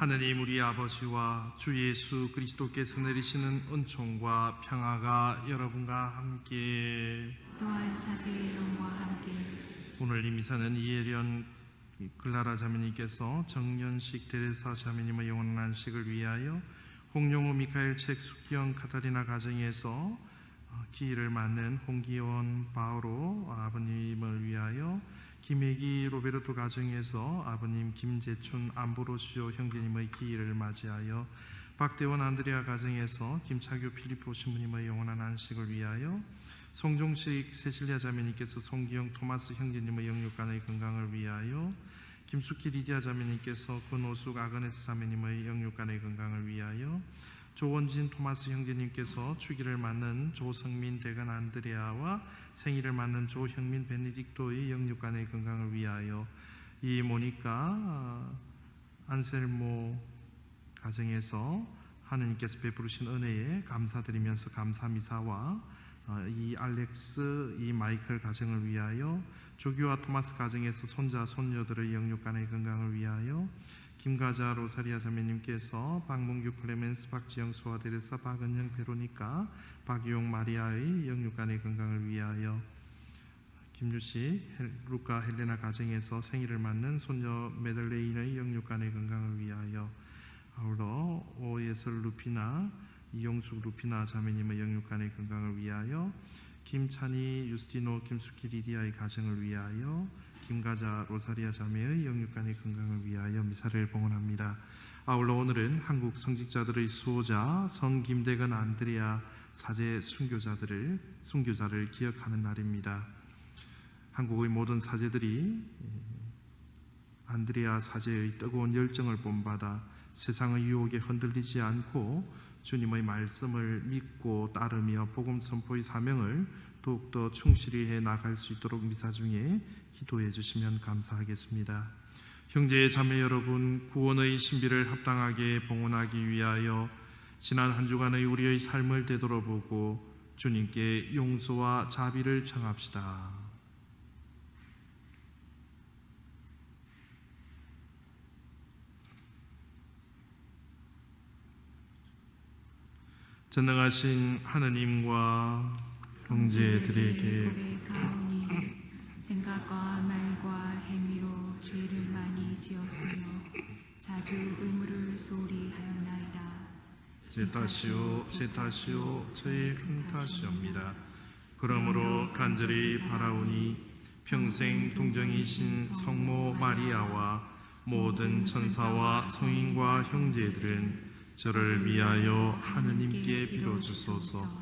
하느님 우리 아버지와 주 예수 그리스도께서 내리시는 은총과 평화가 여러분과 함께 또한 사제의 영과 함께 오늘 이 미사는 이혜련 글라라 자매님께서 정연식 데레사 자매님의 영원한 안식을 위하여 홍용우 미카엘 책 숙경 카타리나 가정에서 기일을 맞는 홍기원 바오로 아버님을 위하여 김혜기 로베르토 가정에서 아버님 김재춘 암브로시오 형제님의 기일을 맞이하여 박대원 안드레아 가정에서 김차교 필리포 신부님의 영원한 안식을 위하여 송종식 세실리아 자매님께서 송기영 토마스 형제님의 영육간의 건강을 위하여 김숙희 리디아 자매님께서 권오숙 아그네스 자매님의 영육간의 건강을 위하여 조원진 토마스 형제님께서 주기를 맞는 조성민 대건 안드레아와 생일을 맞는 조형민 베네딕토의 영육간의 건강을 위하여 이 모니카 안셀모 가정에서 하느님께서 베푸르신 은혜에 감사드리면서 감사미사와 이 알렉스 이 마이클 가정을 위하여 조규와 토마스 가정에서 손자 손녀들의 영육간의 건강을 위하여 김가자 로사리아 자매님께서 박문규 클레멘스 박지영 소아 데레사 박은영 베로니카 박유용 마리아의 영육간의 건강을 위하여 김유식 루카 헬레나 가정에서 생일을 맞는 손녀 메들레인의 영육간의 건강을 위하여 아울러 오예슬 루피나 이용숙 루피나 자매님의 영육간의 건강을 위하여 김찬희 유스티노 김숙희 리디아의 가정을 위하여 김가자 로사리아 자매의 영육간의 건강을 위하여 미사를 봉헌합니다. 아울러 오늘은 한국 성직자들의 수호자 성 김대건 안드레아 사제 순교자를 기억하는 날입니다. 한국의 모든 사제들이 안드레아 사제의 뜨거운 열정을 본받아 세상의 유혹에 흔들리지 않고 주님의 말씀을 믿고 따르며 복음 선포의 사명을 더욱더 충실히 해 나갈 수 있도록 미사 중에 기도해 주시면 감사하겠습니다. 형제 자매 여러분, 구원의 신비를 합당하게 봉헌하기 위하여 지난 한 주간의 우리의 삶을 되돌아보고 주님께 용서와 자비를 청합시다. 전능하신 하느님과 형제들에게 고백하오니 생각과 말과 행위로 죄를 많이 지었으며 자주 의무를 소홀히 하였나이다. 제 탓이요 저의 큰 탓이옵니다. 그러므로 간절히 바라오니 평생 동정이신 성모 마리아와 모든 천사와 성인과 형제들은 저를 위하여 하느님께 빌어주소서.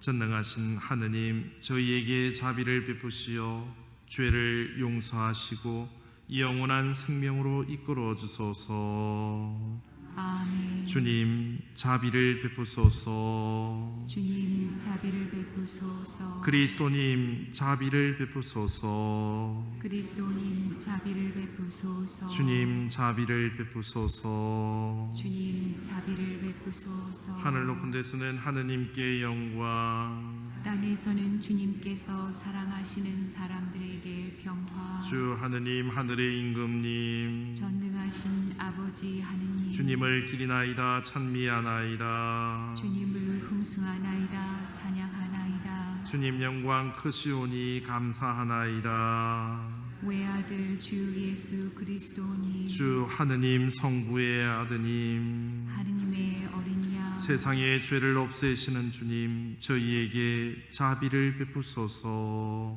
전능하신 하느님, 저희에게 자비를 베푸시어 죄를 용서하시고 영원한 생명으로 이끌어 주소서. 아멘. 주님 자비를 베푸소서. 주님 자비를 베푸소서. 그리스도님 자비를 베푸소서. 그리스도님 자비를 베푸소서. 주님 자비를 베푸소서. 주님 자비를 베푸소서. 하늘 높은 데서는 하느님께 영광, 땅에서는 주님께서 사랑하시는 사람들에게 평화. 주 하느님 하늘의 임금님, 전능하신 아버지 하느님, 주님을 기리나이다 찬미하나이다. 주님을 흥숭하나이다 찬양하나이다. 주님 영광 크시오니 감사하나이다. 외아들 주 예수 그리스도님, 주 하느님 성부의 아드님, 하느님의 어린 양, 세상의 죄를 없애시는 주님, 저희에게 자비를 베푸소서.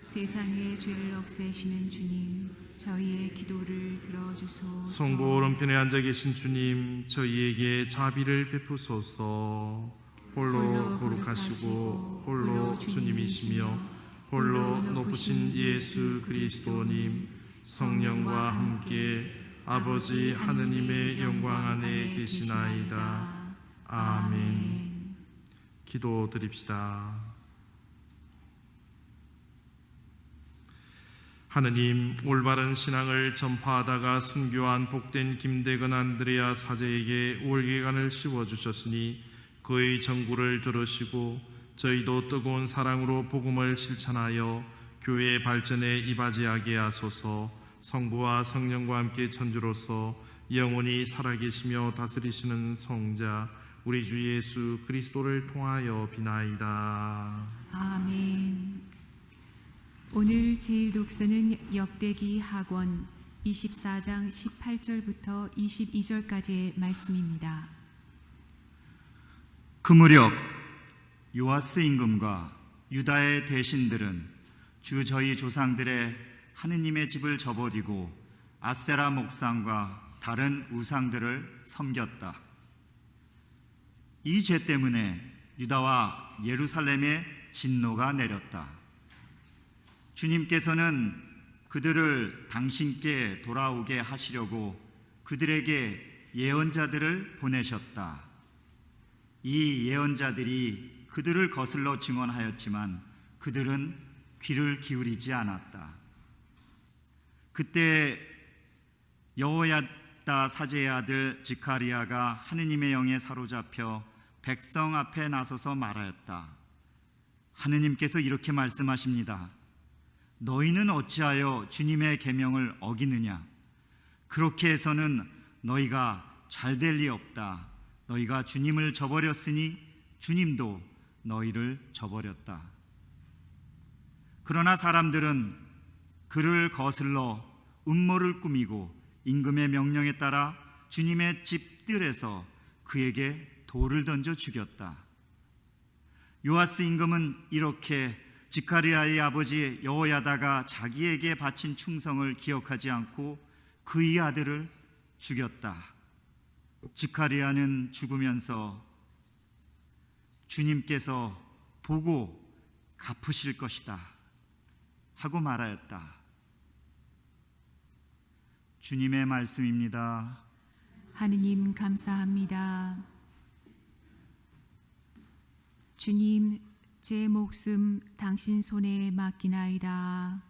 세상의 죄를 없애시는 주님, 저희의 기도를 들어주소서. 성부 오른편에 앉아 계신 주님, 저희에게 자비를 베푸소서. 홀로 거룩하시고 홀로 주님이시며 홀로 높으신 예수 그리스도님, 성령과 함께 아버지 하느님의 영광 안에 계시나이다. 아멘. 기도드립시다. 하느님, 올바른 신앙을 전파하다가 순교한 복된 김대건 안드레아 사제에게 월계관을 씌워주셨으니 그의 전구를 들으시고 저희도 뜨거운 사랑으로 복음을 실천하여 교회의 발전에 이바지하게 하소서. 성부와 성령과 함께 천주로서 영원히 살아계시며 다스리시는 성자 우리 주 예수 그리스도를 통하여 비나이다. 아멘. 오늘 제1독서는 역대기 하권 24장 18절부터 22절까지의 말씀입니다. 그 무렵 요아스 임금과 유다의 대신들은 주 저희 조상들의 하느님의 집을 저버리고 아세라 목상과 다른 우상들을 섬겼다. 이 죄 때문에 유다와 예루살렘에 진노가 내렸다. 주님께서는 그들을 당신께 돌아오게 하시려고 그들에게 예언자들을 보내셨다. 이 예언자들이 그들을 거슬러 증언하였지만 그들은 귀를 기울이지 않았다. 그때 여호야다 사제의 아들 지카리아가 하느님의 영에 사로잡혀 백성 앞에 나서서 말하였다. 하느님께서 이렇게 말씀하십니다. 너희는 어찌하여 주님의 계명을 어기느냐? 그렇게 해서는 너희가 잘될 리 없다. 너희가 주님을 저버렸으니 주님도 너희를 저버렸다. 그러나 사람들은 그를 거슬러 음모를 꾸미고 임금의 명령에 따라 주님의 집들에서 그에게 돌을 던져 죽였다. 요아스 임금은 이렇게 지카리아의 아버지 여호야다가 자기에게 바친 충성을 기억하지 않고 그의 아들을 죽였다. 지카리아는 죽으면서 주님께서 보고 갚으실 것이다 하고 말하였다. 주님의 말씀입니다. 하느님 감사합니다. 주님, 제 목숨 당신 손에 맡기나이다.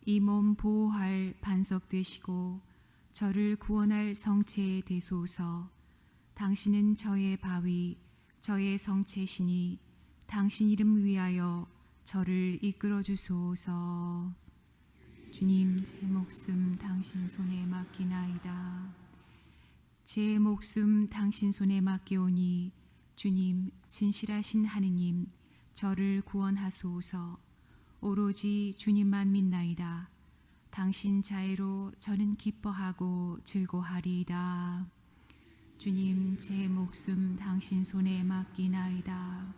이 몸 보호할 반석 되시고 저를 구원할 성체 되소서. 당신은 저의 바위, 저의 성체시니 당신 이름 위하여 저를 이끌어 주소서. 주님, 제 목숨 당신 손에 맡기나이다. 제 목숨 당신 손에 맡기오니 주님, 진실하신 하느님, 저를 구원하소서. 오로지 주님만 믿나이다. 당신 자애로 저는 기뻐하고 즐거하리이다. 주님, 제 목숨 당신 손에 맡기나이다.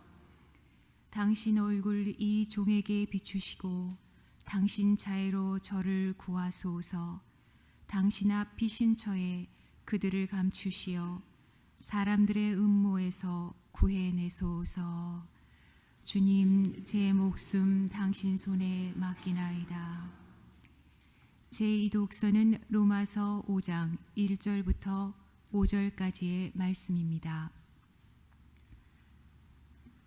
당신 얼굴 이 종에게 비추시고 당신 자애로 저를 구하소서. 당신 앞 피신처에 그들을 감추시어 사람들의 음모에서 구해내소서. 주님, 제 목숨 당신 손에 맡기나이다. 제2독서는 로마서 5장 1절부터 5절까지의 말씀입니다.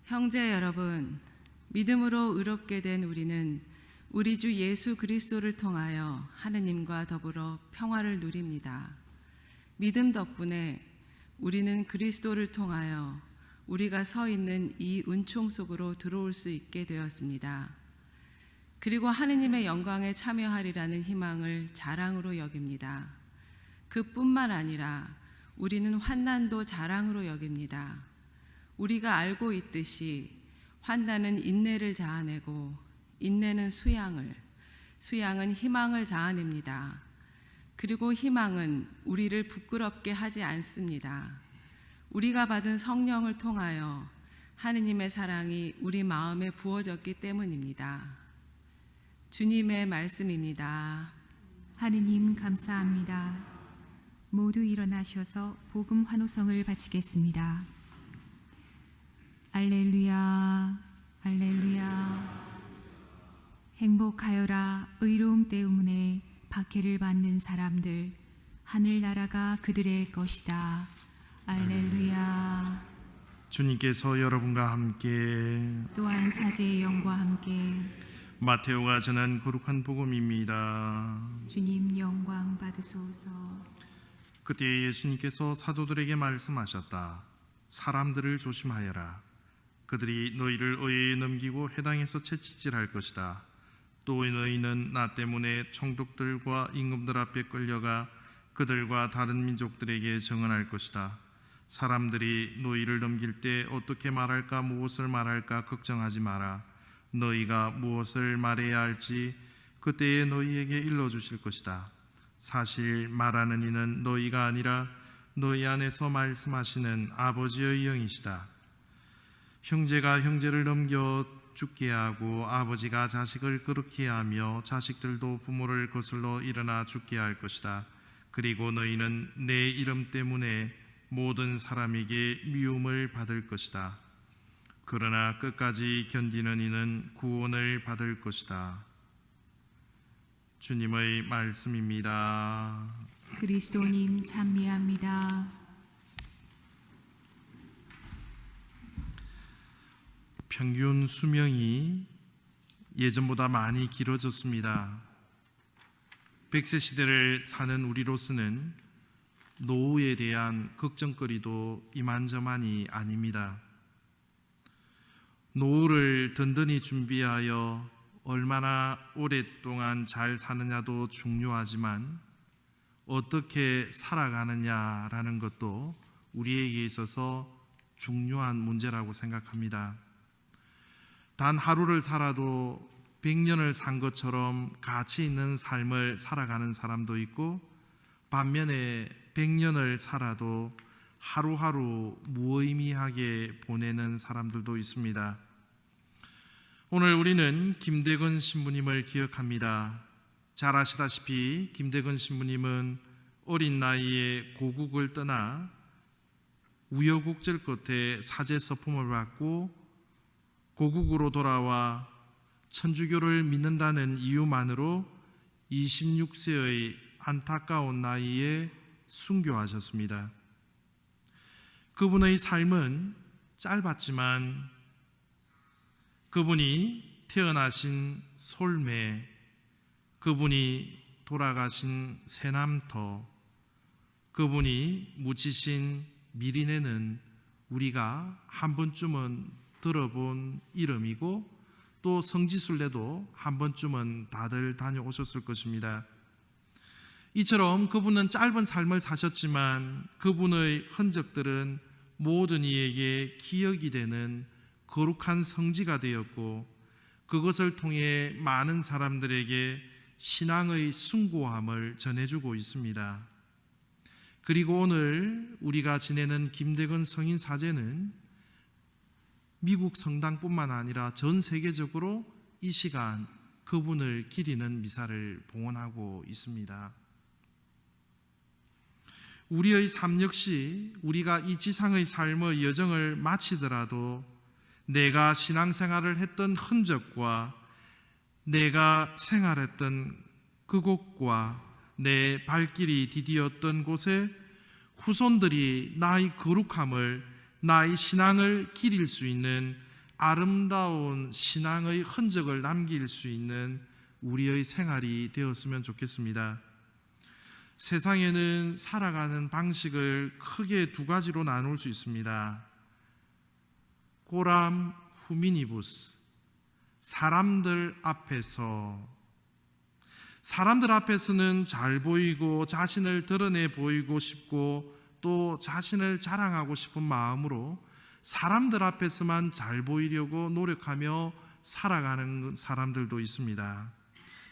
형제 여러분, 믿음으로 의롭게 된 우리는 우리 주 예수 그리스도를 통하여 하느님과 더불어 평화를 누립니다. 믿음 덕분에 우리는 그리스도를 통하여 우리가 서 있는 이 은총 속으로 들어올 수 있게 되었습니다. 그리고 하느님의 영광에 참여하리라는 희망을 자랑으로 여깁니다. 그뿐만 아니라 우리는 환난도 자랑으로 여깁니다. 우리가 알고 있듯이 환난은 인내를 자아내고 인내는 수양은 희망을 자아냅니다. 그리고 희망은 우리를 부끄럽게 하지 않습니다. 우리가 받은 성령을 통하여 하느님의 사랑이 우리 마음에 부어졌기 때문입니다. 주님의 말씀입니다. 하느님 감사합니다. 모두 일어나셔서 복음 환호성을 바치겠습니다. 알렐루야, 알렐루야. 행복하여라 의로움 때문에 박해를 받는 사람들, 하늘나라가 그들의 것이다. 알렐루야. 주님께서 여러분과 함께 또한 사제의 영과 함께 마테오가 전한 거룩한 복음입니다. 주님 영광 받으소서. 그때 예수님께서 사도들에게 말씀하셨다. 사람들을 조심하여라. 그들이 너희를 의회에 넘기고 회당에서 채찍질할 것이다. 또 너희는 나 때문에 총독들과 임금들 앞에 끌려가 그들과 다른 민족들에게 증언할 것이다. 사람들이 너희를 넘길 때 어떻게 말할까 무엇을 말할까 걱정하지 마라. 너희가 무엇을 말해야 할지 그때에 너희에게 일러주실 것이다. 사실 말하는 이는 너희가 아니라 너희 안에서 말씀하시는 아버지의 영이시다. 형제가 형제를 넘겨 죽게 하고 아버지가 자식을 그렇게 하며 자식들도 부모를 거슬러 일어나 죽게 할 것이다. 그리고 너희는 내 이름 때문에 모든 사람에게 미움을 받을 것이다. 그러나 끝까지 견디는 이는 구원을 받을 것이다. 주님의 말씀입니다. 그리스도님 찬미합니다. 평균 수명이 예전보다 많이 길어졌습니다. 100세 시대를 사는 우리로서는 노후에 대한 걱정거리도 이만저만이 아닙니다. 노후를 든든히 준비하여 얼마나 오랫동안 잘 사느냐도 중요하지만 어떻게 살아가느냐라는 것도 우리에게 있어서 중요한 문제라고 생각합니다. 단 하루를 살아도 100년을 산 것처럼 가치 있는 삶을 살아가는 사람도 있고 반면에 100년을 살아도 하루하루 무의미하게 보내는 사람들도 있습니다. 오늘 우리는 김대건 신부님을 기억합니다. 잘 아시다시피 김대건 신부님은 어린 나이에 고국을 떠나 우여곡절 끝에 사제 서품을 받고 고국으로 돌아와 천주교를 믿는다는 이유만으로 26세의 안타까운 나이에 순교하셨습니다. 그분의 삶은 짧았지만 그분이 태어나신 솔매, 그분이 돌아가신 새남터, 그분이 묻히신 미리네는 우리가 한 번쯤은 들어본 이름이고 또 성지순례도 한 번쯤은 다들 다녀오셨을 것입니다. 이처럼 그분은 짧은 삶을 사셨지만 그분의 흔적들은 모든 이에게 기억이 되는 거룩한 성지가 되었고 그것을 통해 많은 사람들에게 신앙의 숭고함을 전해주고 있습니다. 그리고 오늘 우리가 지내는 김대건 성인 사제는 미국 성당뿐만 아니라 전 세계적으로 이 시간 그분을 기리는 미사를 봉헌하고 있습니다. 우리의 삶 역시 우리가 이 지상의 삶의 여정을 마치더라도 내가 신앙생활을 했던 흔적과 내가 생활했던 그곳과 내 발길이 디디었던 곳에 후손들이 나의 거룩함을, 나의 신앙을 기릴 수 있는 아름다운 신앙의 흔적을 남길 수 있는 우리의 생활이 되었으면 좋겠습니다. 세상에는 살아가는 방식을 크게 두 가지로 나눌 수 있습니다. 코람 후미니부스, 사람들 앞에서는 잘 보이고 자신을 드러내 보이고 싶고 또 자신을 자랑하고 싶은 마음으로 사람들 앞에서만 잘 보이려고 노력하며 살아가는 사람들도 있습니다.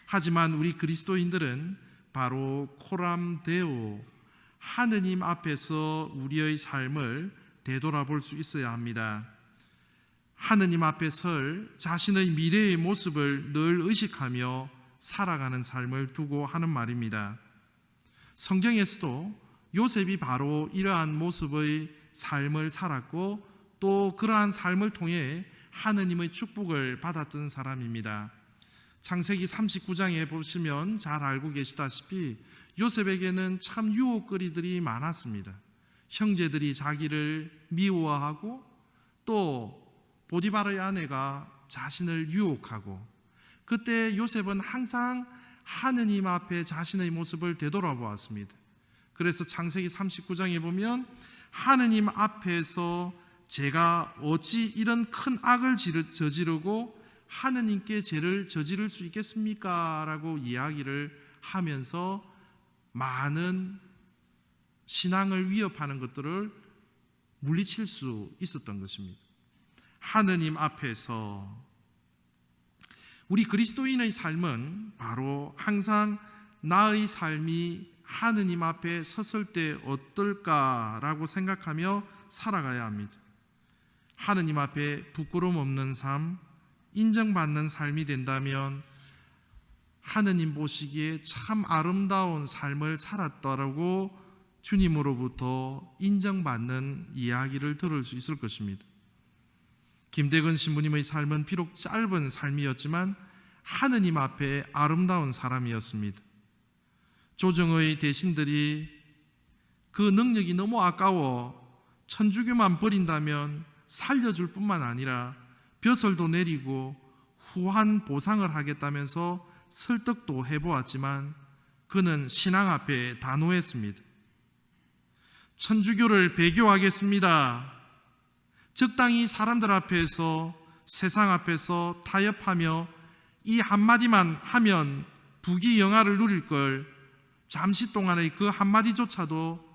하지만 우리 그리스도인들은 바로 코람 데오, 하느님 앞에서 우리의 삶을 되돌아볼 수 있어야 합니다. 하느님 앞에 설 자신의 미래의 모습을 늘 의식하며 살아가는 삶을 두고 하는 말입니다. 성경에서도 요셉이 바로 이러한 모습의 삶을 살았고 또 그러한 삶을 통해 하느님의 축복을 받았던 사람입니다. 창세기 39장에 보시면 잘 알고 계시다시피 요셉에게는 참 유혹거리들이 많았습니다. 형제들이 자기를 미워하고 또 보디바르의 아내가 자신을 유혹하고 그때 요셉은 항상 하느님 앞에 자신의 모습을 되돌아보았습니다. 그래서 창세기 39장에 보면 하느님 앞에서 제가 어찌 이런 큰 악을 저지르고 하느님께 죄를 저지를 수 있겠습니까? 라고 이야기를 하면서 많은 신앙을 위협하는 것들을 물리칠 수 있었던 것입니다. 하느님 앞에서 우리 그리스도인의 삶은 바로 항상 나의 삶이 하느님 앞에 섰을 때 어떨까라고 생각하며 살아가야 합니다. 하느님 앞에 부끄러움 없는 삶, 인정받는 삶이 된다면 하느님 보시기에 참 아름다운 삶을 살았다라고 주님으로부터 인정받는 이야기를 들을 수 있을 것입니다. 김대근 신부님의 삶은 비록 짧은 삶이었지만 하느님 앞에 아름다운 사람이었습니다. 조정의 대신들이 그 능력이 너무 아까워 천주교만 버린다면 살려줄 뿐만 아니라 벼슬도 내리고 후한 보상을 하겠다면서 설득도 해보았지만 그는 신앙 앞에 단호했습니다. 천주교를 배교하겠습니다. 적당히 사람들 앞에서 세상 앞에서 타협하며 이 한마디만 하면 부귀영화를 누릴 걸 잠시 동안의 그 한마디조차도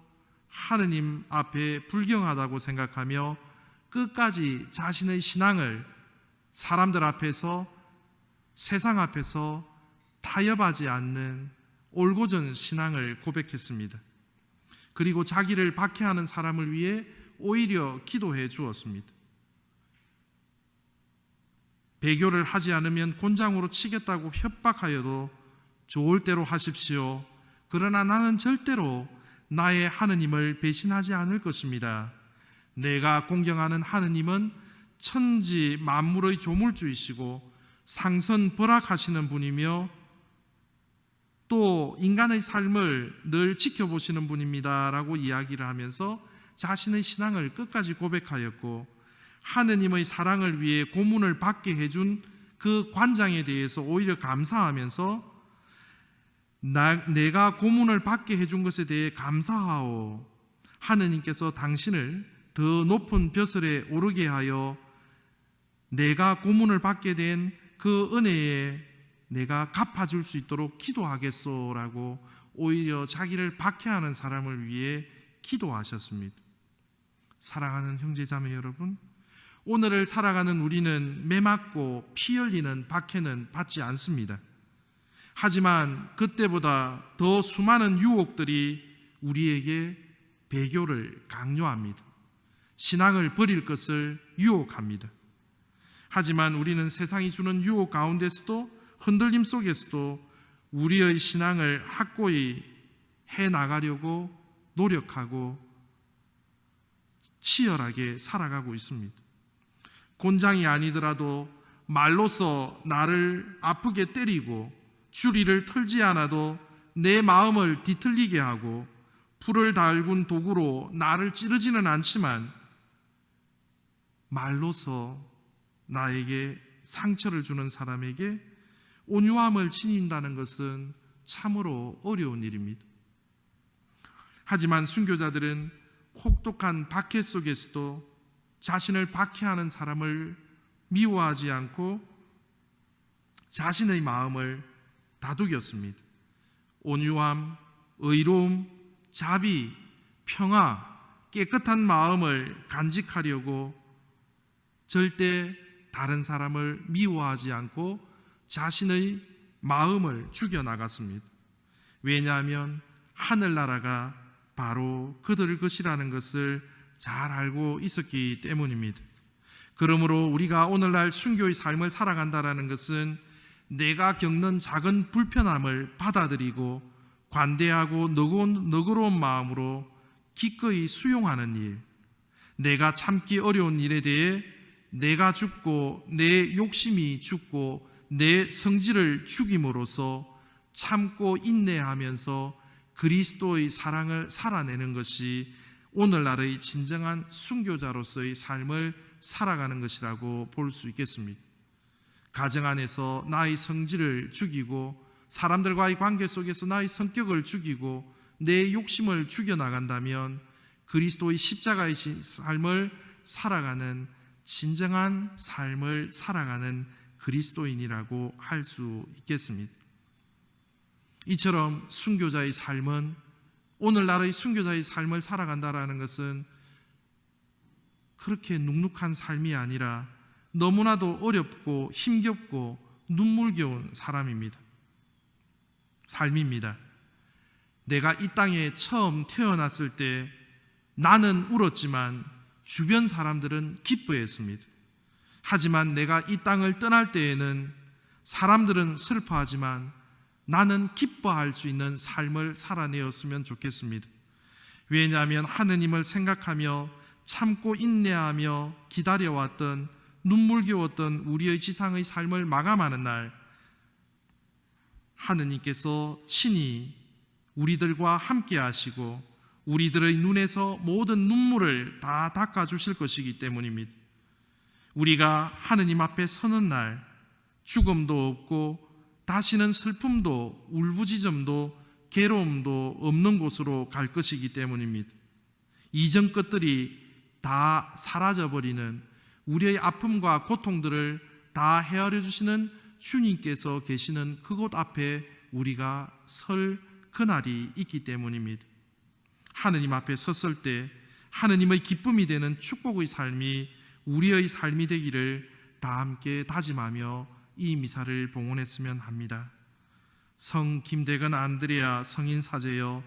하느님 앞에 불경하다고 생각하며 끝까지 자신의 신앙을 사람들 앞에서 세상 앞에서 타협하지 않는 올곧은 신앙을 고백했습니다. 그리고 자기를 박해하는 사람을 위해 오히려 기도해 주었습니다. 배교를 하지 않으면 곤장으로 치겠다고 협박하여도 좋을 대로 하십시오. 그러나 나는 절대로 나의 하느님을 배신하지 않을 것입니다. 내가 공경하는 하느님은 천지 만물의 조물주이시고 상선 벌악하시는 분이며 또 인간의 삶을 늘 지켜보시는 분입니다 라고 이야기를 하면서 자신의 신앙을 끝까지 고백하였고, 하느님의 사랑을 위해 고문을 받게 해준 그 관장에 대해서 오히려 감사하면서 내가 고문을 받게 해준 것에 대해 감사하오. 하느님께서 당신을 더 높은 벼슬에 오르게 하여 내가 고문을 받게 된 그 은혜에 내가 갚아줄 수 있도록 기도하겠소라고 오히려 자기를 박해하는 사람을 위해 기도하셨습니다. 사랑하는 형제자매 여러분, 오늘을 살아가는 우리는 매맞고 피 흘리는 박해는 받지 않습니다. 하지만 그때보다 더 수많은 유혹들이 우리에게 배교를 강요합니다. 신앙을 버릴 것을 유혹합니다. 하지만 우리는 세상이 주는 유혹 가운데서도 흔들림 속에서도 우리의 신앙을 확고히 해나가려고 노력하고 치열하게 살아가고 있습니다. 곤장이 아니더라도 말로서 나를 아프게 때리고 주리를 털지 않아도 내 마음을 뒤틀리게 하고 풀을 달군 도구로 나를 찌르지는 않지만 말로서 나에게 상처를 주는 사람에게 온유함을 지닌다는 것은 참으로 어려운 일입니다. 하지만 순교자들은 혹독한 박해 속에서도 자신을 박해하는 사람을 미워하지 않고 자신의 마음을 다독였습니다. 온유함, 의로움, 자비, 평화, 깨끗한 마음을 간직하려고 절대 다른 사람을 미워하지 않고 자신의 마음을 죽여나갔습니다. 왜냐하면 하늘나라가 바로 그들 것이라는 것을 잘 알고 있었기 때문입니다. 그러므로 우리가 오늘날 순교의 삶을 살아간다는 것은 내가 겪는 작은 불편함을 받아들이고 관대하고 너그러운 마음으로 기꺼이 수용하는 일, 내가 참기 어려운 일에 대해 내가 죽고 내 욕심이 죽고 내 성질을 죽임으로써 참고 인내하면서 그리스도의 사랑을 살아내는 것이 오늘날의 진정한 순교자로서의 삶을 살아가는 것이라고 볼 수 있겠습니다. 가정 안에서 나의 성질을 죽이고 사람들과의 관계 속에서 나의 성격을 죽이고 내 욕심을 죽여나간다면 그리스도의 십자가의 삶을 살아가는 진정한 삶을 살아가는 그리스도인이라고 할 수 있겠습니다. 이처럼 순교자의 삶은, 오늘날의 순교자의 삶을 살아간다라는 것은 그렇게 눅눅한 삶이 아니라 너무나도 어렵고 힘겹고 눈물겨운 삶입니다. 내가 이 땅에 처음 태어났을 때 나는 울었지만 주변 사람들은 기뻐했습니다. 하지만 내가 이 땅을 떠날 때에는 사람들은 슬퍼하지만 나는 기뻐할 수 있는 삶을 살아내었으면 좋겠습니다. 왜냐하면 하느님을 생각하며 참고 인내하며 기다려왔던, 눈물겨웠던 우리의 지상의 삶을 마감하는 날, 하느님께서 친히 우리들과 함께 하시고 우리들의 눈에서 모든 눈물을 다 닦아주실 것이기 때문입니다. 우리가 하느님 앞에 서는 날 죽음도 없고 다시는 슬픔도 울부짖음도 괴로움도 없는 곳으로 갈 것이기 때문입니다. 이전 것들이 다 사라져버리는, 우리의 아픔과 고통들을 다 헤아려 주시는 주님께서 계시는 그곳 앞에 우리가 설 그날이 있기 때문입니다. 하느님 앞에 섰을 때 하느님의 기쁨이 되는 축복의 삶이 우리의 삶이 되기를 다 함께 다짐하며 이 미사를 봉헌했으면 합니다. 성 김대건 안드레아 성인 사제여,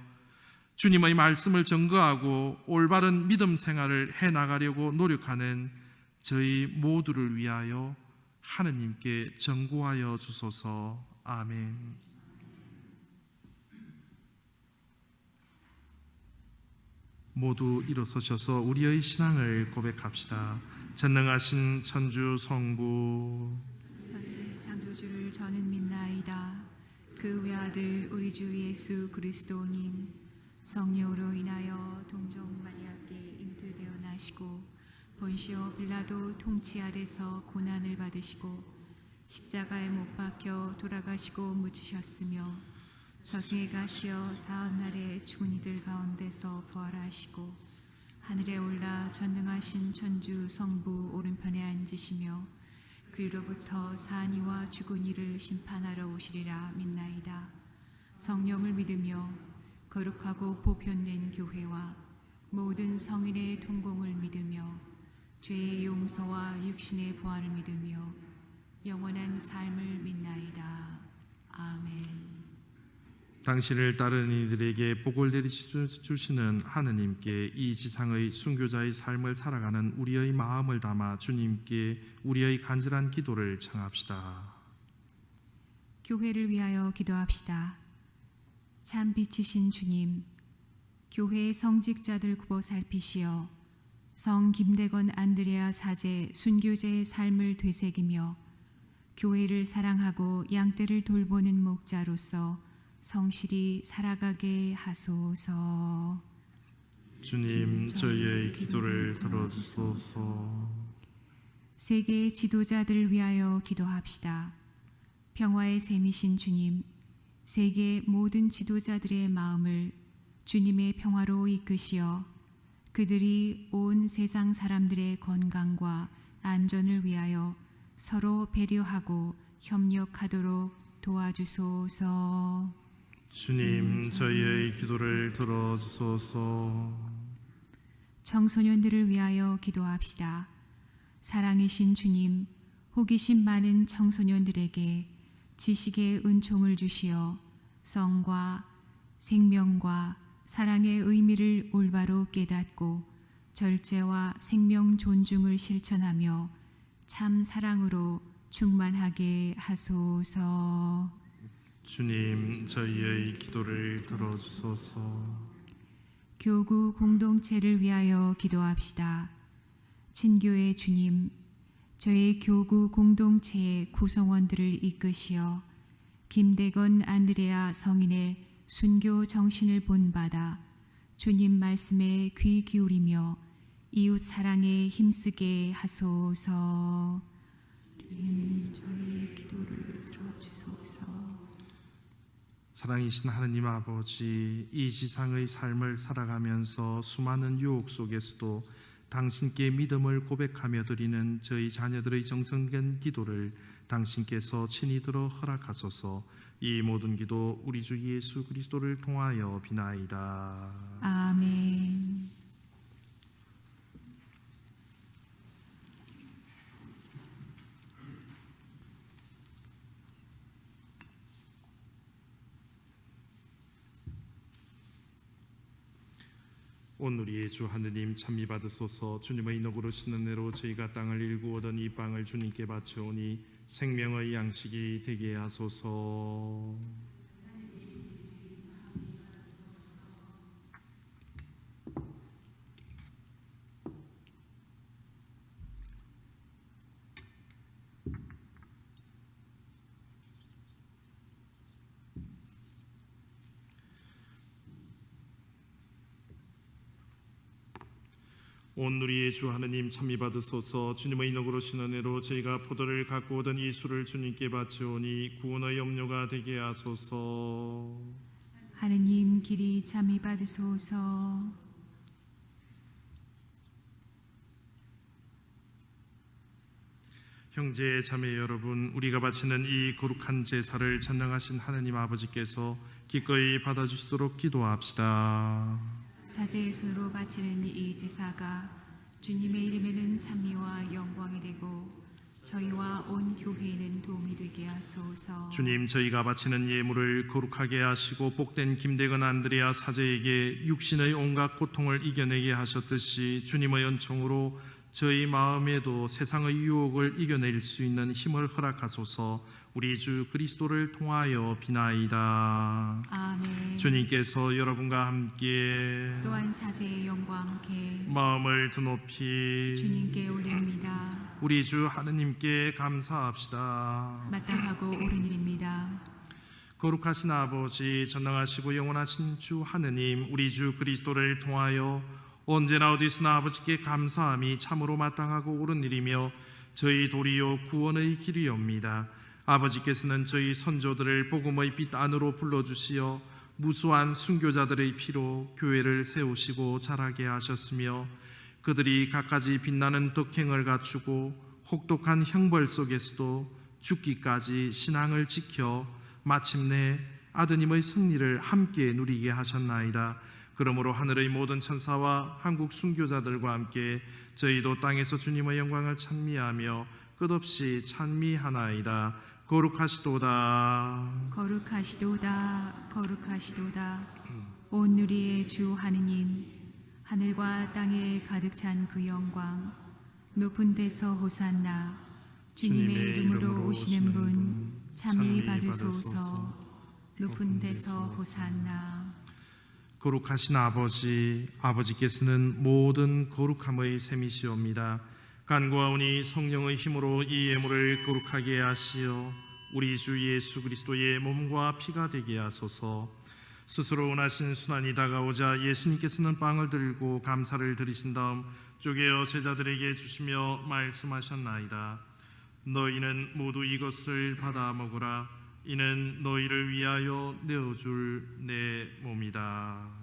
주님의 말씀을 증거하고 올바른 믿음 생활을 해나가려고 노력하는 저희 모두를 위하여 하느님께 전구하여 주소서. 아멘. 모두 일어서셔서 우리의 신앙을 고백합시다. 전능하신 천주 성부 창조주를 저는 믿나이다. 그 외아들 우리 주 예수 그리스도님, 성령으로 인하여 동정 마리아께 잉태되어 나시고 본시오 빌라도 통치 아래서 고난을 받으시고 십자가에 못 박혀 돌아가시고 묻히셨으며 저승에 가시어 사흘날에 죽은 이들 가운데서 부활하시고 하늘에 올라 전능하신 천주 성부 오른편에 앉으시며 그리로부터 산 이와 죽은 이를 심판하러 오시리라 믿나이다. 성령을 믿으며 거룩하고 보편된 교회와 모든 성인의 통공을 믿으며 죄의 용서와 육신의 부활을 믿으며 영원한 삶을 믿나이다. 아멘. 당신을 따르는 이들에게 복을 내리주시는 하느님께 이 지상의 순교자의 삶을 살아가는 우리의 마음을 담아 주님께 우리의 간절한 기도를 청합시다. 교회를 위하여 기도합시다. 참 빛이신 주님, 교회의 성직자들 굽어 살피시어 성 김대건 안드레아 사제 순교자의 삶을 되새기며 교회를 사랑하고 양떼를 돌보는 목자로서 성실히 살아가게 하소서. 주님, 저희의 기도를 들어주소서. 세계의 지도자들을 위하여 기도합시다. 평화의 셈이신 주님, 세계 모든 지도자들의 마음을 주님의 평화로 이끄시어 그들이 온 세상 사람들의 건강과 안전을 위하여 서로 배려하고 협력하도록 도와주소서. 주님, 저희의 기도를 들어주소서. 청소년들을 위하여 기도합시다. 사랑이신 주님, 호기심 많은 청소년들에게 지식의 은총을 주시어 성과 생명과 사랑의 의미를 올바로 깨닫고 절제와 생명 존중을 실천하며 참 사랑으로 충만하게 하소서. 주님, 저희의 기도를 들어주소서. 교구 공동체를 위하여 기도합시다. 친교의 주님, 저의 교구 공동체의 구성원들을 이끄시어 김대건 안드레아 성인의 순교 정신을 본받아 주님 말씀에 귀 기울이며 이웃 사랑에 힘쓰게 하소서. 주님, 저의 기도를 들어주소서. 사랑이신 하느님 아버지, 이 지상의 삶을 살아가면서 수많은 유혹 속에서도 당신께 믿음을 고백하며 드리는 저희 자녀들의 정성된 기도를 당신께서 친히 들어 허락하소서. 이 모든 기도 우리 주 예수 그리스도를 통하여 비나이다. 아멘. 오늘 우리의 주 하느님 찬미 받으소서. 주님의 노그러신 은혜로 저희가 땅을 일구오던 이 빵을 주님께 바쳐오니 생명의 양식이 되게 하소서. 온 우리의 주 하느님 찬미 받으소서. 주님의 인어그러신 은혜로 저희가 포도를 갖고 오던 이 술을 주님께 바치오니 구원의 염료가 되게 하소서. 하느님 길이 참이 받으소서. 형제 자매 여러분, 우리가 바치는 이 거룩한 제사를 전능하신 하느님 아버지께서 기꺼이 받아주시도록 기도합시다. 사제의 손으로 바치는 이 제사가 주님의 이름에는 찬미와 영광이 되고 저희와 온 교회에는 도움이 되게 하소서. 주님, 저희가 바치는 예물을 거룩하게 하시고 복된 김대건 안드레아 사제에게 육신의 온갖 고통을 이겨내게 하셨듯이 주님의 은총으로 저희 마음에도 세상의 유혹을 이겨낼 수 있는 힘을 허락하소서. 우리 주 그리스도를 통하여 비나이다. 아멘. 주님께서 여러분과 함께 또한 사제의 영광과 함께 마음을 드높이 주님께 올립니다. 우리 주 하느님께 감사합시다. 마땅하고 옳은 일입니다. 거룩하신 아버지, 전능하시고 영원하신 주 하느님, 우리 주 그리스도를 통하여 언제나 어디서나 아버지께 감사함이 참으로 마땅하고 옳은 일이며 저희 도리요 구원의 길이옵니다. 아버지께서는 저희 선조들을 복음의 빛 안으로 불러주시어 무수한 순교자들의 피로 교회를 세우시고 자라게 하셨으며 그들이 갖가지 빛나는 덕행을 갖추고 혹독한 형벌 속에서도 죽기까지 신앙을 지켜 마침내 아드님의 승리를 함께 누리게 하셨나이다. 그러므로 하늘의 모든 천사와 한국 순교자들과 함께 저희도 땅에서 주님의 영광을 찬미하며 끝없이 찬미하나이다. 거룩하시도다. 거룩하시도다. 거룩하시도다. 온 누리의 주 하느님, 하늘과 땅에 가득 찬 그 영광, 높은 데서 호산나. 주님의 이름으로 오시는 분 참여 받으소서. 높은 데서 호산나. 거룩하신 아버지, 아버지께서는 모든 거룩함의 셈이시옵니다. 간구하오니 성령의 힘으로 이 예물을 거룩하게 하시어 우리 주 예수 그리스도의 몸과 피가 되게 하소서. 스스로 원하신 순환이 다가오자 예수님께서는 빵을 들고 감사를 드리신 다음 쪼개어 제자들에게 주시며 말씀하셨나이다. 너희는 모두 이것을 받아 먹으라. 이는 너희를 위하여 내어줄 내 몸이다.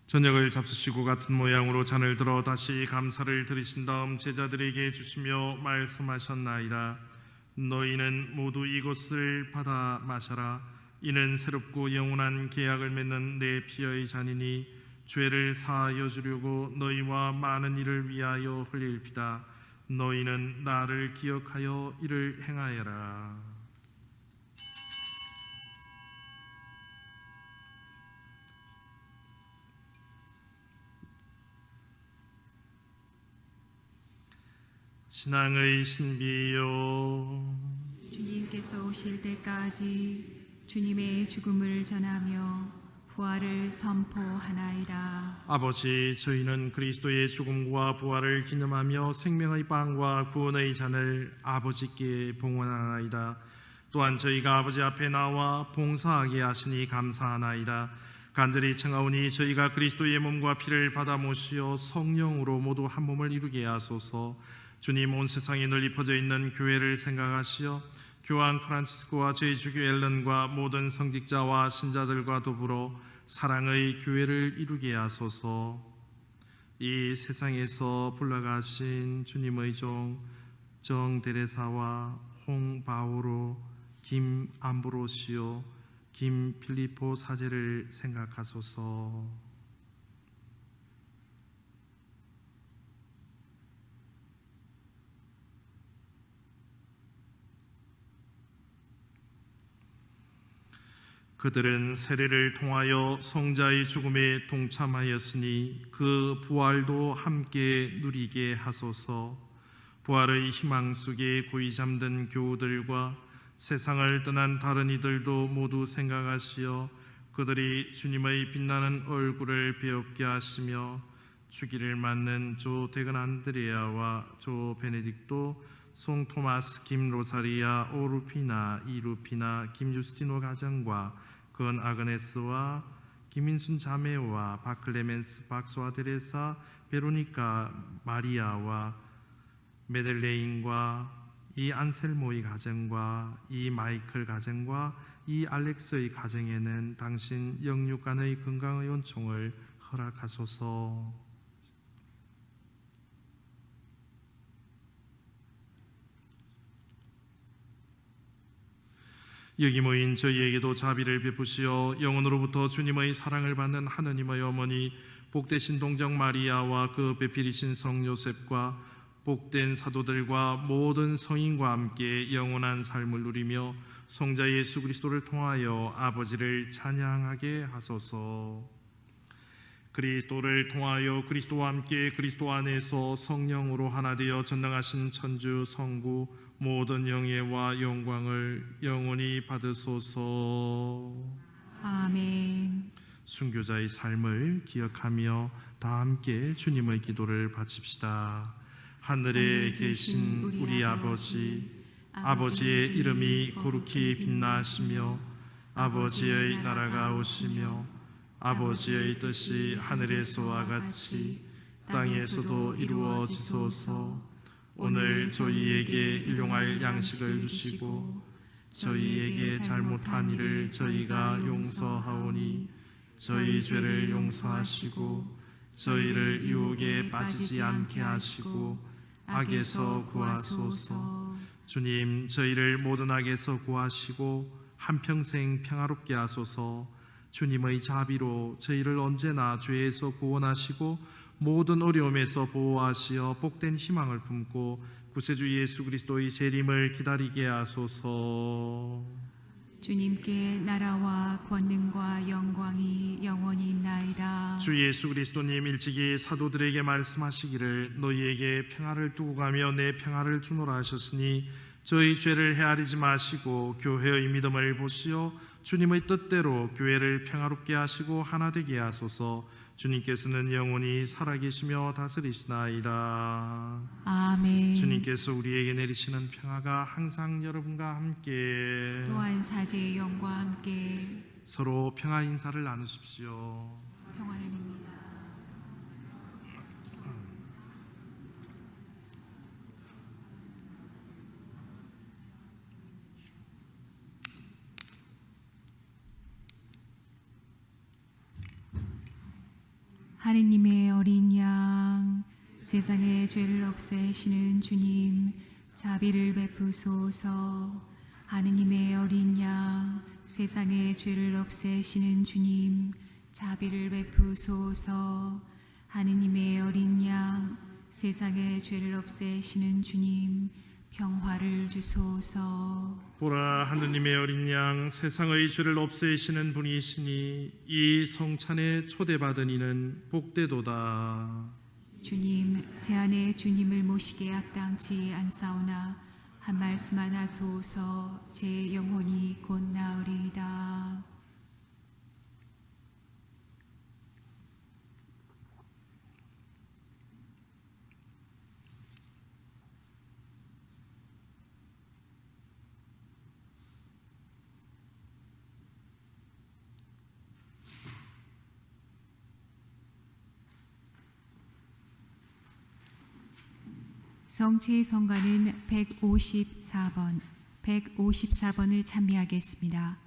저녁을 잡수시고 같은 모양으로 잔을 들어 다시 감사를 드리신 다음 제자들에게 주시며 말씀하셨나이다. 너희는 모두 이것을 받아 마셔라. 이는 새롭고 영원한 계약을 맺는 내 피의 잔이니 죄를 사하여 주려고 너희와 많은 이를 위하여 흘릴 피다. 너희는 나를 기억하여 이를 행하여라. 신앙의 신비요, 주님께서 오실 때까지 주님의 죽음을 전하며 부활을 선포하나이다. 아버지, 저희는 그리스도의 죽음과 부활을 기념하며 생명의 빵과 구원의 잔을 아버지께 봉헌하나이다. 또한 저희가 아버지 앞에 나와 봉사하게 하시니 감사하나이다. 간절히 청하오니 저희가 그리스도의 몸과 피를 받아 모시어 성령으로 모두 한 몸을 이루게 하소서. 주님, 온 세상에 널리 퍼져 있는 교회를 생각하시어 교황 프란치스코와 제2주교 앨런과 모든 성직자와 신자들과 더불어 사랑의 교회를 이루게 하소서. 이 세상에서 불러가신 주님의 종 정데레사와 홍바오로, 김암브로시오, 김필리포 사제를 생각하소서. 그들은 세례를 통하여 성자의 죽음에 동참하였으니 그 부활도 함께 누리게 하소서. 부활의 희망 속에 고이 잠든 교우들과 세상을 떠난 다른 이들도 모두 생각하시어 그들이 주님의 빛나는 얼굴을 배웁게 하시며 주기를 맞는 조 데근 안드레아와 조 베네딕토, 송 토마스, 김 로사리아, 오루피나, 이루피나, 김 유스티노 가정과 건 아그네스와 김인순 자매와 바클레멘스, 박소아 데레사, 베로니카 마리아와 메델레인과 이 안셀모의 가정과 이 마이클 가정과 이 알렉스의 가정에는 당신 영육간의 건강의 은총을 허락하소서. 여기 모인 저희에게도 자비를 베푸시어 영원으로부터 주님의 사랑을 받는 하느님의 어머니 복되신 동정 마리아와 그 배필이신 성 요셉과 복된 사도들과 모든 성인과 함께 영원한 삶을 누리며 성자 예수 그리스도를 통하여 아버지를 찬양하게 하소서. 그리스도를 통하여 그리스도와 함께 그리스도 안에서 성령으로 하나 되어 전능하신 천주 성부 모든 영예와 영광을 영원히 받으소서. 아멘. 순교자의 삶을 기억하며 다 함께 주님의 기도를 바칩시다. 하늘에 계신 우리 아버지, 아버지의 이름이 거룩히 빛나시며 아버지의 나라가 오시며 아버지의 뜻이 하늘에서와 같이 땅에서도 이루어지소서. 오늘 저희에게 일용할 양식을 주시고 저희에게 잘못한 일을 저희가 용서하오니 저희 죄를 용서하시고 저희를 유혹에 빠지지 않게 하시고 악에서 구하소서. 주님, 저희를 모든 악에서 구하시고 한평생 평화롭게 하소서. 주님의 자비로 저희를 언제나 죄에서 구원하시고 모든 어려움에서 보호하시어 복된 희망을 품고 구세주 예수 그리스도의 재림을 기다리게 하소서. 주님께 나라와 권능과 영광이 영원히 있나이다. 주 예수 그리스도님 일찍이 사도들에게 말씀하시기를 너희에게 평화를 두고 가며 내 평화를 주노라 하셨으니 저희 죄를 헤아리지 마시고 교회의 믿음을 보시어 주님의 뜻대로 교회를 평화롭게 하시고 하나 되게 하소서. 주님께서는 영원히 살아계시며 다스리시나이다. 아멘. 주님께서 우리에게 내리시는 평화가 항상 여러분과 함께 또한 사제의 영과 함께 서로 평화 인사를 나누십시오. 평화를 빕니다. 하느님의 어린 양, 세상의 죄를 없애시는 주님, 자비를 베푸소서. 하느님의 어린 양, 세상의 죄를 없애시는 주님, 자비를 베푸소서. 하느님의 어린 양, 세상의 죄를 없애시는 주님, 평화를 주소서. 보라, 하느님의 어린 양, 세상의 죄를 없애시는 분이시니 이 성찬에 초대받은 이는 복되도다. 주님, 제 안에 주님을 모시게 합당치 않사오나 한 말씀만 하소서. 제 영혼이 곧 나으리이다. 성체의 성가는 154번을 찬미하겠습니다.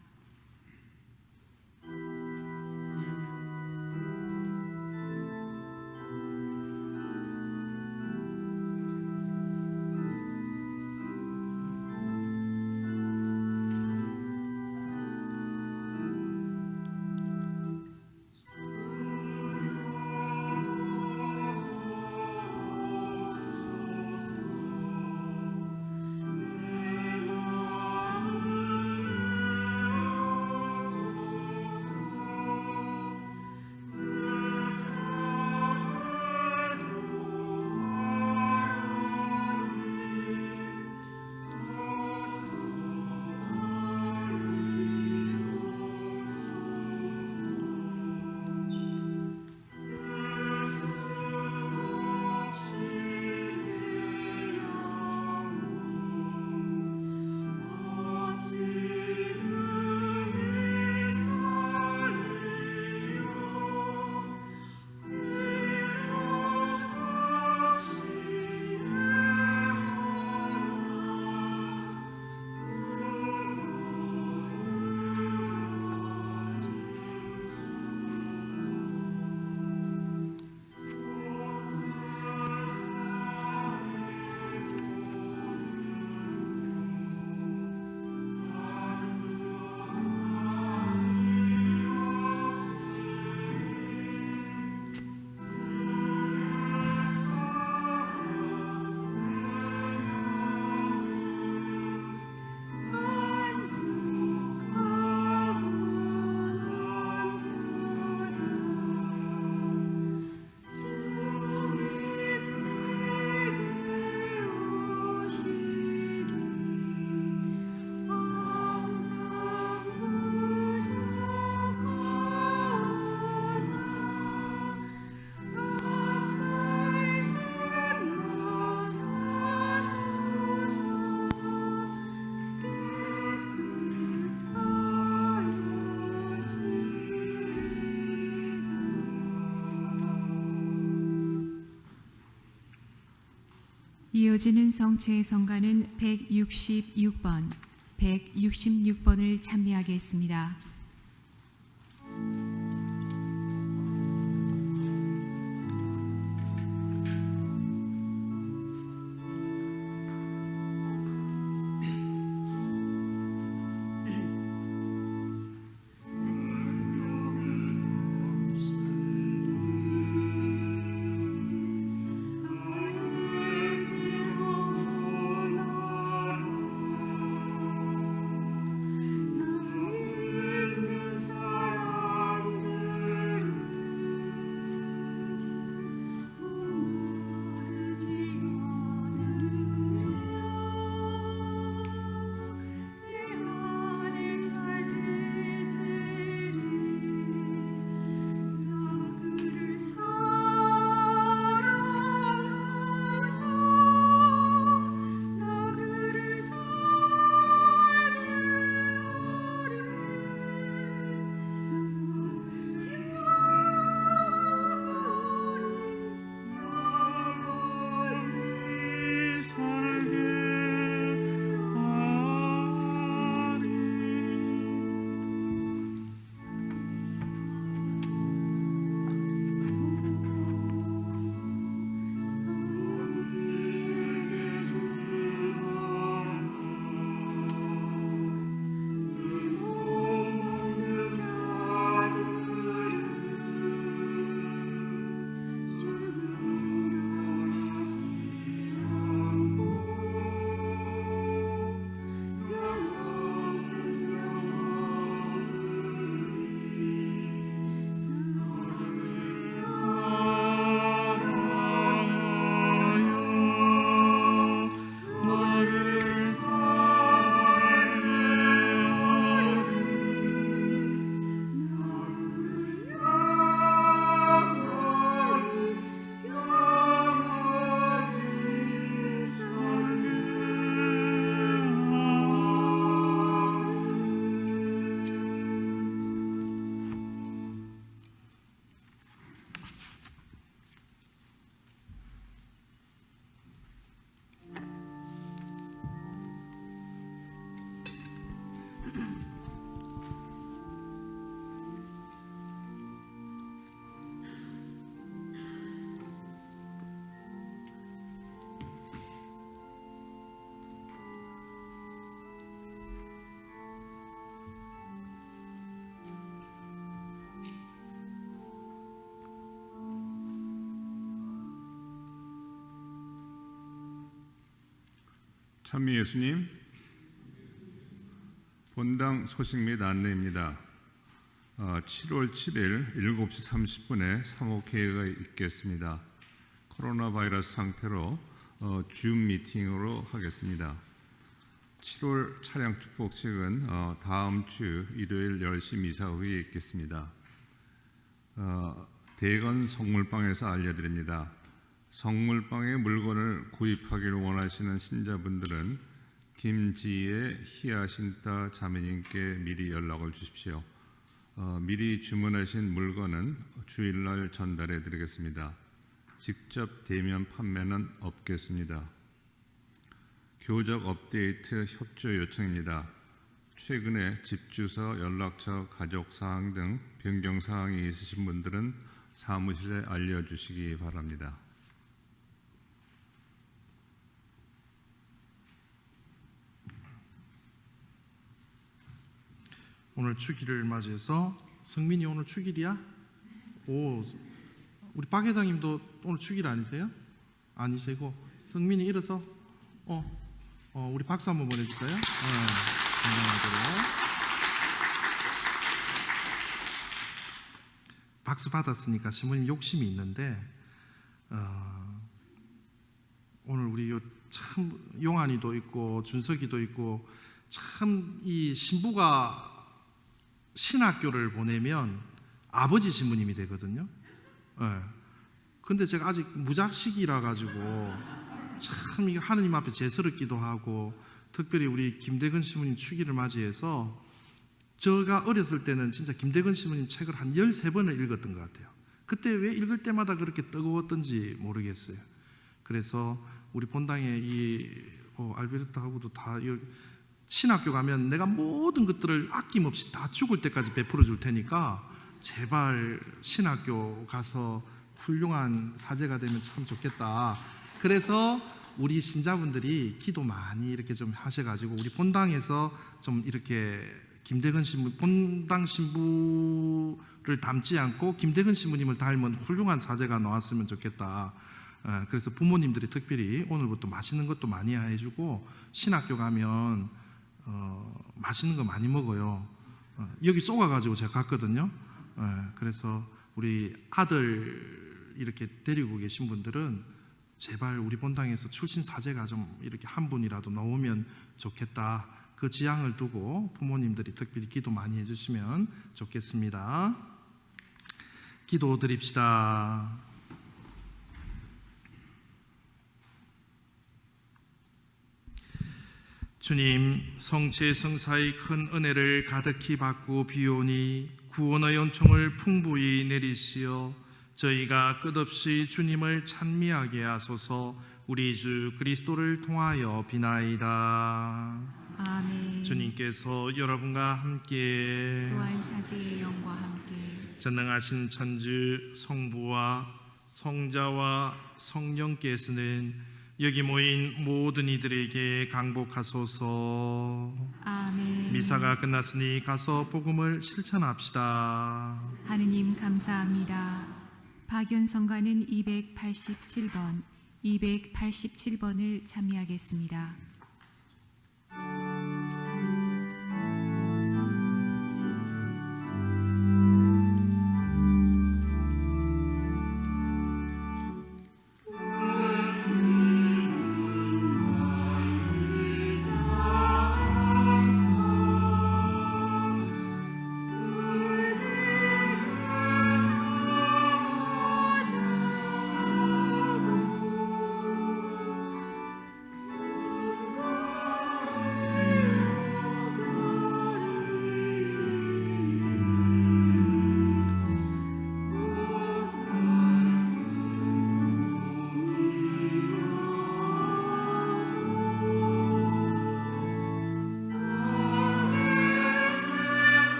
이어지는 성체의 성가는 166번을 찬미하겠습니다. 찬미 예수님, 본당 소식 및 안내입니다. 7월 7일 7시 30분에 사목회의가 있겠습니다. 코로나 바이러스 상태로 줌 미팅으로 하겠습니다. 7월 차량 축복식은 다음 주 일요일 10시 미사 후에 있겠습니다. 대건 성물방에서 알려드립니다. 성물방에 물건을 구입하기를 원하시는 신자분들은 김지혜 희야신따 자매님께 미리 연락을 주십시오. 미리 주문하신 물건은 주일날 전달해 드리겠습니다. 직접 대면 판매는 없겠습니다. 교적 업데이트 협조 요청입니다. 최근에 집 주소, 연락처, 가족 사항 등 변경 사항이 있으신 분들은 사무실에 알려주시기 바랍니다. 오늘 축일을 맞이해서 성민이 오늘 축일이야? 오, 우리 박 회장님도 오늘 축일 아니세요? 아니시고 성민이 일어서 우리 박수 한번 보내줄까요? 건강하도록 박수 받았으니까 신부님 욕심이 있는데 오늘 우리 참 용환이도 있고 준석이도 있고 참 이 신부가 신학교를 보내면 아버지 신부님이 되거든요. 근데 제가 아직 무작식이라 가지고 참 이게 하느님 앞에 죄스럽기도 하고, 특별히 우리 김대근 신부님 축일을 맞이해서 제가 어렸을 때는 진짜 김대근 신부님 책을 한 13번을 읽었던 것 같아요. 그때 왜 읽을 때마다 그렇게 뜨거웠던지 모르겠어요. 그래서 우리 본당에 이 알베르타하고도 다 신학교 가면 내가 모든 것들을 아낌없이 다 죽을 때까지 베풀어 줄 테니까 제발 신학교 가서 훌륭한 사제가 되면 참 좋겠다. 그래서 우리 신자분들이 기도 많이 이렇게 좀 하셔가지고 우리 본당에서 좀 이렇게 김대근 신부, 본당 신부를 닮지 않고 김대근 신부님을 닮은 훌륭한 사제가 나왔으면 좋겠다. 그래서 부모님들이 특별히 오늘부터 맛있는 것도 많이 해주고 신학교 가면 맛있는 거 많이 먹어요. 여기 쏘가가지고 제가 갔거든요. 그래서 우리 아들 이렇게 데리고 계신 분들은 제발 우리 본당에서 출신 사제가 좀 이렇게 한 분이라도 나오면 좋겠다. 그 지향을 두고 부모님들이 특별히 기도 많이 해주시면 좋겠습니다. 기도 드립시다. 주님, 성체 성사의 큰 은혜를 가득히 받고 비오니 구원의 은총을 풍부히 내리시어 저희가 끝없이 주님을 찬미하게 하소서. 우리 주 그리스도를 통하여 비나이다. 아멘. 주님께서 여러분과 함께 또한 사제의 영과 함께 전능하신 천주 성부와 성자와 성령께서는 여기 모인 모든 이들에게 강복하소서. 아멘. 미사가 끝났으니 가서 복음을 실천합시다. 하느님 감사합니다. 박연성가는 287번을 참여하겠습니다.